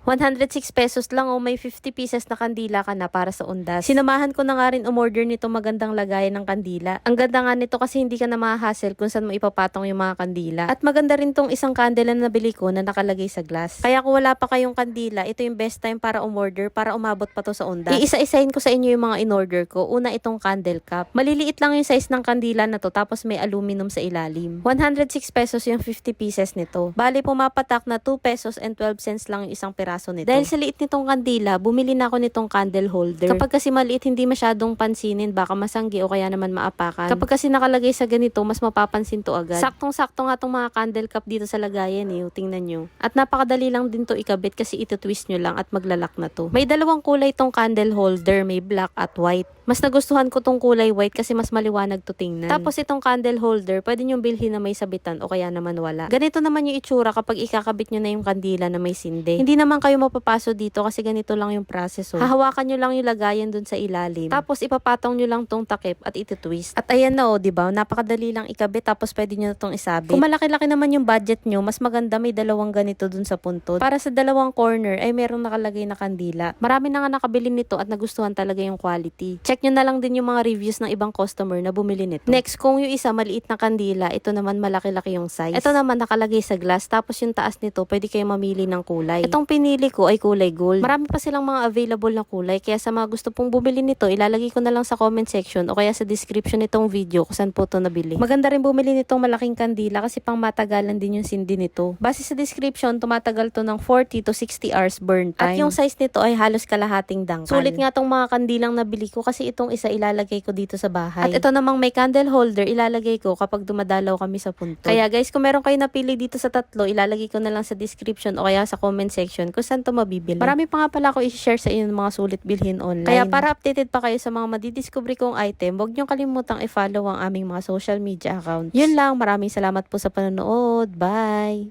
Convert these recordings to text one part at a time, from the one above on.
106 pesos lang o may 50 pieces na kandila ka na para sa undas. Sinamahan ko na nga rin umorder nito magandang lagayan ng kandila. Ang ganda nga nito kasi hindi ka na ma-hassle kung saan mo ipapatong yung mga kandila. At maganda rin tong isang candle na nabili ko na nakalagay sa glass. Kaya kung wala pa kayong kandila, ito yung best time para umorder para umabot pa to sa undas. Iisa-isahin ko sa inyo yung mga in-order ko. Una itong candle cup. Maliliit lang yung size ng kandila na to tapos may aluminum sa ilalim. 106 pesos yung 50 pieces nito. Bali pumapatak na 2 pesos and 12 cents lang yung isang piraso nito. Dahil sa liit nitong kandila, bumili na ako nitong candle holder. Kapag kasi maliit, hindi masyadong pansinin, baka masanggi o kaya naman maapakan. Kapag kasi nakalagay sa ganito, mas mapapansin to agad. Saktong-sakto nga tong mga candle cup dito sa lagayan eh, tingnan nyo. At napakadali lang din to ikabit kasi ito-twist nyo lang at maglalak na to. May dalawang kulay tong candle holder, may black at white. Mas nagustuhan ko tong kulay white kasi mas maliwanag to tingnan. Tapos itong candle holder, pwede nyo bilhin na may sabitan o kaya naman wala. Ganito naman yung itsura kapag ikakabit nyo na yung kandila na may sinde. Hindi naman kayo mapapaso dito kasi ganito lang yung proseso. Hahawakan nyo lang yung lagayan dun sa ilalim. Tapos ipapatong nyo lang tong takip at iti-twist. At ayan na o, diba? Napakadali lang ikabit tapos pwede nyo na tong isabit. Kung malaki-laki naman yung budget nyo, mas maganda may dalawang ganito dun sa puntod. Para sa dalawang corner ay merong nakalagay na kandila. Marami na nga nakabili nito at nagustuhan talaga yung quality. Check nyo na lang din yung mga reviews ng ibang customer na bumili nito. Next, kung yung isa maliit na kandila, ito naman malaki-laki yung size. Ito naman nakalagay sa glass tapos yung taas nito pwede kayo mamili ng kulay. Itong pinili ko ay kulay gold. Marami pa silang mga available na kulay kaya sa mga gusto pong bumili nito, ilalagay ko na lang sa comment section o kaya sa description nitong video kung saan po ito nabili. Maganda rin bumili nitong malaking kandila kasi pang matagalan din yung sindi nito. Base sa description, tumatagal to ng 40 to 60 hours burn time. At yung size nito ay halos kalahating dangkal. Sulit nga tong mga kandilang nabili ko kasi itong isa ilalagay ko dito sa bahay. At ito namang may candle holder ilalagay ko kapag dumadalaw kami sa puntod. Kaya guys, kung meron kayo napili dito sa tatlo, ilalagay ko na lang sa description o kaya sa comment section kung saan to mabibili. Marami pa nga pala ako i-share sa inyo ng mga sulit bilhin online. Kaya para updated pa kayo sa mga madidiscovery kong item, huwag niyong kalimutang i-follow ang aming mga social media account. Yun lang, maraming salamat po sa panonood. Bye!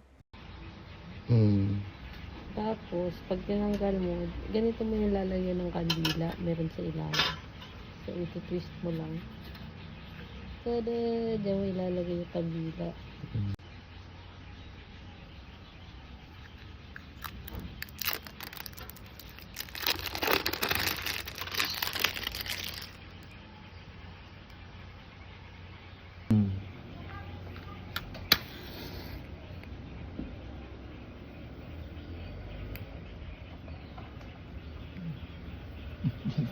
Tapos, pag tinanggal mo, ganito mo yung lalagyan ng kandila, meron sa ilalim. So, ito-twist mo lang. Tada! Diyan mo ilalagay yung kandila.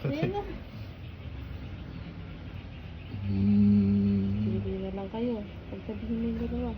Ayan na. Pili na lang kayo. Pagsabihin mo yung dalawa.